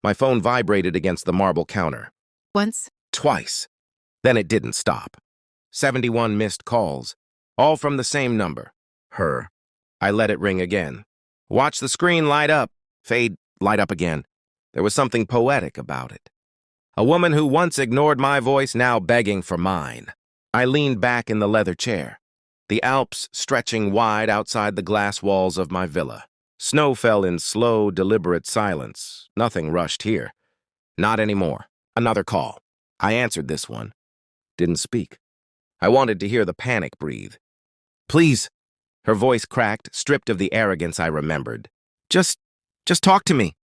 My phone vibrated against the marble counter. Once. Twice. Then it didn't stop. 71 missed calls, all from the same number. Her. I let it ring again. Watch the screen light up. Fade, light up again. There was something poetic about it. A woman who once ignored my voice, now begging for mine. I leaned back in the leather chair, the Alps stretching wide outside the glass walls of my villa. Snow fell in slow, deliberate silence. Nothing rushed here. Not anymore. Another call. I answered this one. Didn't speak. I wanted to hear the panic breathe. Please. Her voice cracked, stripped of the arrogance I remembered. Just talk to me.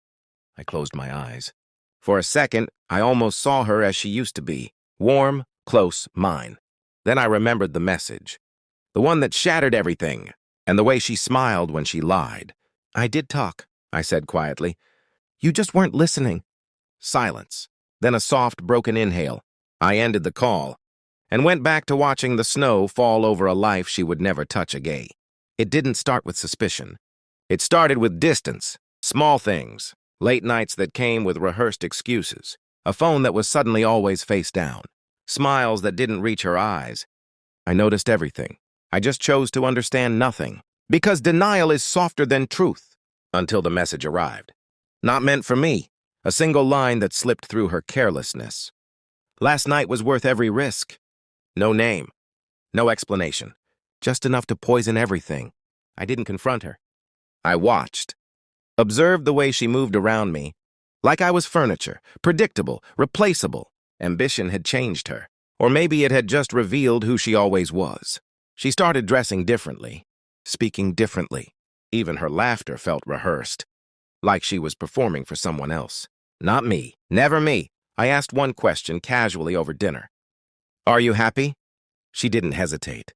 I closed my eyes. For a second, I almost saw her as she used to be. Warm, close, mine. Then I remembered the message. The one that shattered everything, and the way she smiled when she lied. I did talk, I said quietly. You just weren't listening. Silence. Then a soft, broken inhale. I ended the call and went back to watching the snow fall over a life she would never touch again. It didn't start with suspicion. It started with distance, small things, late nights that came with rehearsed excuses, a phone that was suddenly always face down, smiles that didn't reach her eyes. I noticed everything. I just chose to understand nothing, because denial is softer than truth, until the message arrived. Not meant for me, a single line that slipped through her carelessness. Last night was worth every risk. No name, no explanation, just enough to poison everything. I didn't confront her. I watched, observed the way she moved around me, like I was furniture, predictable, replaceable. Ambition had changed her, or maybe it had just revealed who she always was. She started dressing differently, speaking differently. Even her laughter felt rehearsed, like she was performing for someone else. Not me, never me. I asked one question casually over dinner. Are you happy? She didn't hesitate.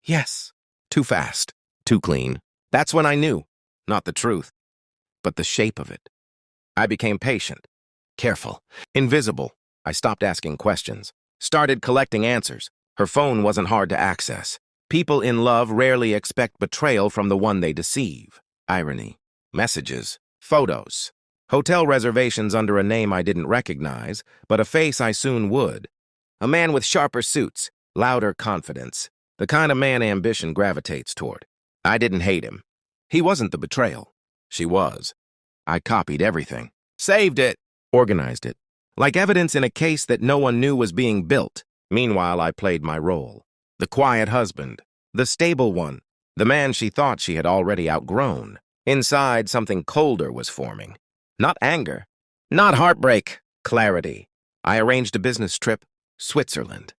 Yes. Too fast, too clean. That's when I knew, not the truth, but the shape of it. I became patient, careful, invisible. I stopped asking questions, started collecting answers. Her phone wasn't hard to access. People in love rarely expect betrayal from the one they deceive. Irony, messages, photos, hotel reservations under a name I didn't recognize, but a face I soon would. A man with sharper suits, louder confidence, the kind of man ambition gravitates toward. I didn't hate him. He wasn't the betrayal. She was. I copied everything, saved it, organized it, like evidence in a case that no one knew was being built. Meanwhile, I played my role. The quiet husband, the stable one, the man she thought she had already outgrown. Inside, something colder was forming. Not anger, not heartbreak, clarity. I arranged a business trip, Switzerland.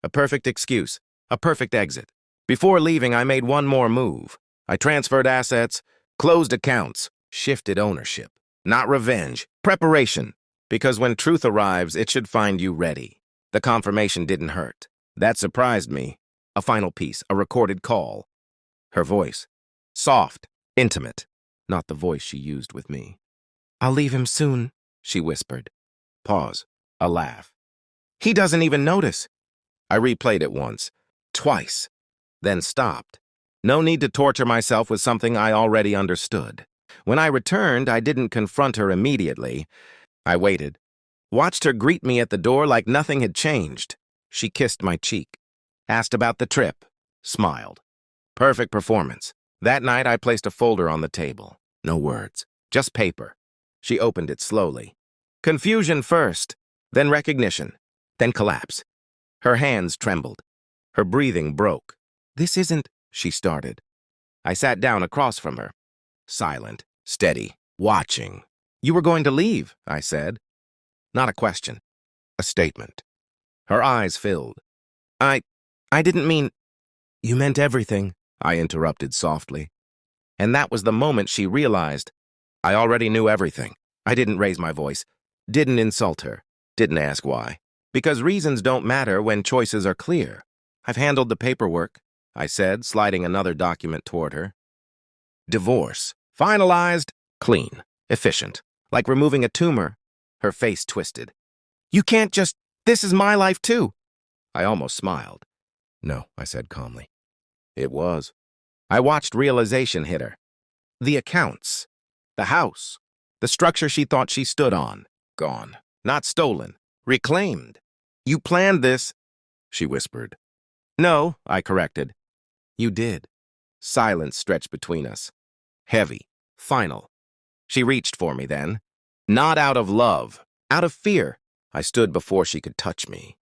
A perfect excuse, a perfect exit. Before leaving, I made one more move. I transferred assets, closed accounts, shifted ownership. Not revenge, preparation. Because when truth arrives, it should find you ready. The confirmation didn't hurt. That surprised me. A final piece, a recorded call. Her voice. Soft, intimate. Not the voice she used with me. I'll leave him soon, she whispered. Pause. A laugh. He doesn't even notice. I replayed it once, twice, then stopped. No need to torture myself with something I already understood. When I returned, I didn't confront her immediately. I waited, watched her greet me at the door like nothing had changed. She kissed my cheek, asked about the trip, smiled. Perfect performance. That night, I placed a folder on the table. No words, just paper. She opened it slowly. Confusion first, then recognition, then collapse. Her hands trembled. Her breathing broke. This isn't, she started. I sat down across from her, silent, steady, watching. You were going to leave, I said. Not a question, a statement. Her eyes filled. I didn't mean... You meant everything, I interrupted softly. And that was the moment she realized. I already knew everything. I didn't raise my voice, didn't insult her, didn't ask why. Because reasons don't matter when choices are clear. I've handled the paperwork, I said, sliding another document toward her. Divorce. Finalized, clean, efficient. Like removing a tumor. Her face twisted. You can't just... This is my life too. I almost smiled. No, I said calmly. It was. I watched realization hit her. The accounts. The house. The structure she thought she stood on. Gone. Not stolen. Reclaimed. You planned this, she whispered. No, I corrected. You did. Silence stretched between us. Heavy. Final. She reached for me then. Not out of love. Out of fear. I stood before she could touch me.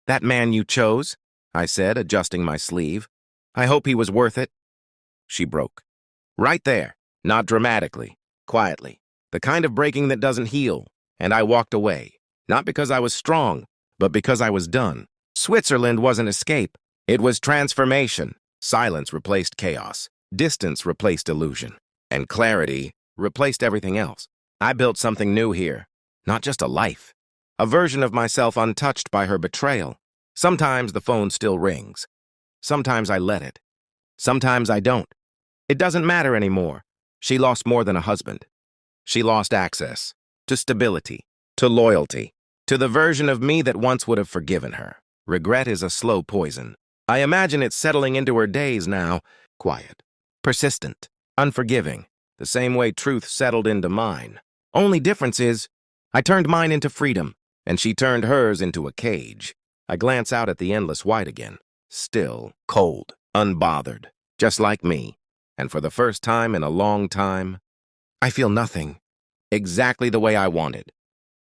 That man you chose? I said, adjusting my sleeve. I hope he was worth it. She broke. Right there. Not dramatically. Quietly. The kind of breaking that doesn't heal. And I walked away. Not because I was strong, but because I was done. Switzerland wasn't escape. It was transformation. Silence replaced chaos. Distance replaced illusion. And clarity replaced everything else. I built something new here. Not just a life. A version of myself untouched by her betrayal. Sometimes the phone still rings. Sometimes I let it. Sometimes I don't. It doesn't matter anymore. She lost more than a husband. She lost access to stability, to loyalty, to the version of me that once would have forgiven her. Regret is a slow poison. I imagine it settling into her days now, quiet, persistent, unforgiving, the same way truth settled into mine. Only difference is, I turned mine into freedom, and she turned hers into a cage. I glance out at the endless white again, still, cold, unbothered, just like me. And for the first time in a long time, I feel nothing, exactly the way I wanted.